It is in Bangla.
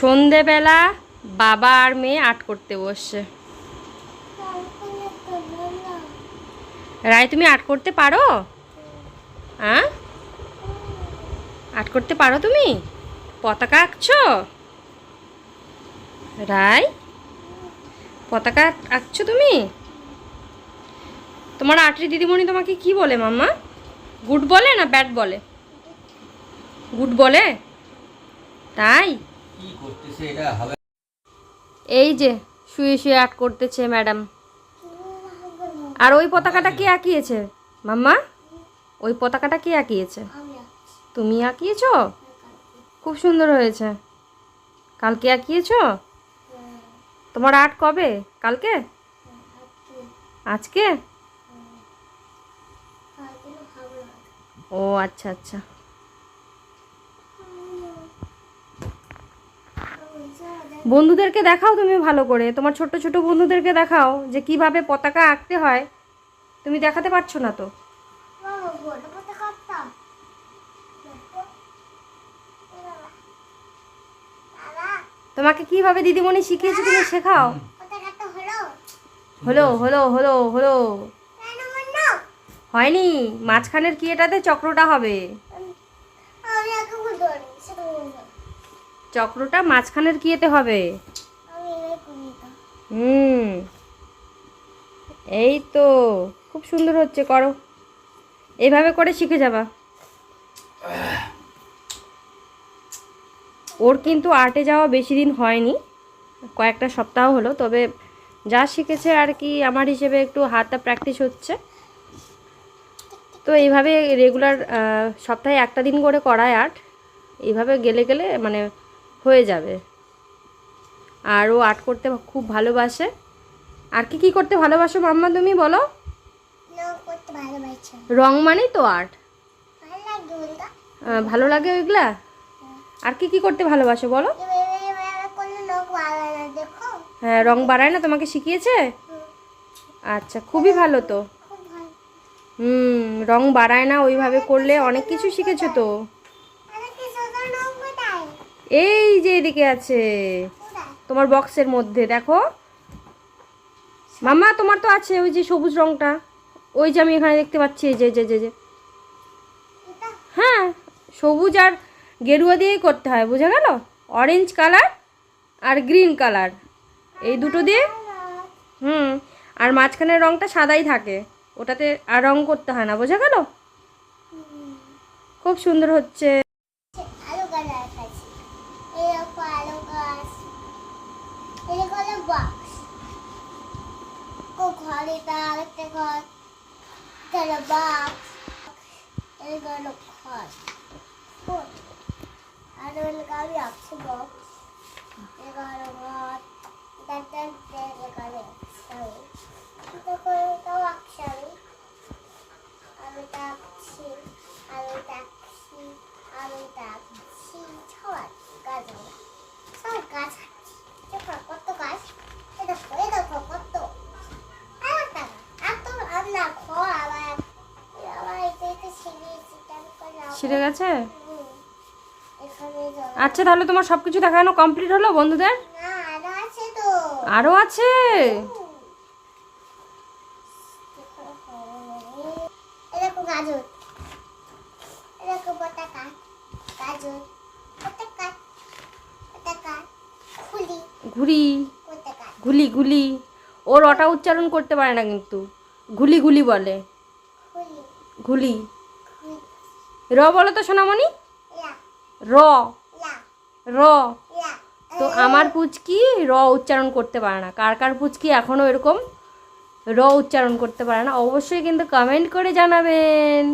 সন্ধেবেলা বাবা আর মেয়ে আর্ট করতে বসছে। রায়, তুমি আর্ট করতে পারো? হ্যাঁ, আর্ট করতে পারো তুমি? পতাকা আঁকছো? রায়, পতাকা আঁকছো তুমি? তোমার আর্টের দিদিমণি তোমাকে কি বলে মাম্মা? গুড বলে না ব্যাড বলে? গুড বলে। তাই এই যে শুয়ে শুয়ে আর্ট করতেছে ম্যাডাম। আর ওই পতাকাটা কে আঁকিয়েছে মাম্মা? ওই পতাকাটা কে আঁকিয়েছে? তুমি আঁকিয়েছো? খুব সুন্দর হয়েছে। কালকে আঁকিয়েছো? তোমার আর্ট কবে? কালকে? আজকে? ও আচ্ছা আচ্ছা। বন্ধুদেরকে দেখাও তুমি ভালো করে, তোমার ছোট ছোট বন্ধুদেরকে দেখাও যে কিভাবে পতাকা আঁকতে হয়। তুমি দেখাতে পারছো না তো। তোমাকে কিভাবে দিদিমণি শিখিয়েছে তুমি শেখাও। হলো হলো হলো হলো হয়নি, মাঝখানের কি এটাতে চক্রটা হবে। চক্রটা মাঝখানের কি এতে হবে। এই তো খুব সুন্দর হচ্ছে, করো। এইভাবে করে শিখে যাবা। ওর কিন্তু আর্টে যাওয়া বেশি দিন হয়নি, কয়েকটা সপ্তাহ হলো, তবে যা শিখেছে আর কি আমার হিসেবে একটু হাতটা প্র্যাকটিস হচ্ছে। তো এইভাবে রেগুলার সপ্তাহে একটা দিন করে করায় আর্ট, এইভাবে গেলে গেলে মানে হয়ে যাবে। আর ও আর্ট করতে খুব ভালোবাসে। আর কি কি করতে ভালোবাসো মাম্মা তুমি বলো? রং মানেই তো আর্ট। ভালো লাগে ওইগুলা। আর কি কি করতে ভালোবাসো বলো? হ্যাঁ, রং বাড়ায় না, তোমাকে শিখিয়েছে? আচ্ছা, খুবই ভালো তো। রং বাড়ায় না, ওইভাবে করলে অনেক কিছু শিখেছো তো। এই যে এদিকে আছে তোমার বক্সের মধ্যে, দেখো মাম্মা, তোমার তো আছে ওই যে সবুজ রংটা, ওই যে আমি এখানে দেখতে পাচ্ছি, এই যে যে যে যে হ্যাঁ, সবুজ আর গেরুয়া দিয়েই করতে হয়, বোঝা গেল? অরেঞ্জ কালার আর গ্রিন কালার, এই দুটো দিয়ে। আর মাঝখানের রংটা সাদাই থাকে, ওটাতে আর রং করতে হয় না, বোঝা গেল? খুব সুন্দর হচ্ছে। ছিঁড়ে গেছে? আচ্ছা, তাহলে তোমার সবকিছু দেখানো কমপ্লিট হলো বন্ধুদের? আরো আছে? ঘুড়ি, ঘুলি ঘুলি। ওর ওটা উচ্চারণ করতে পারে না কিন্তু, ঘুলি ঘুলি বলে। ঘুলি। র বলো তো সোনামণি। র র। তো আমার পুচকি র উচ্চারণ করতে পারে না। কার কার পুচকি এখনও এরকম র উচ্চারণ করতে পারে না, অবশ্যই কিন্তু কমেন্ট করে জানাবেন।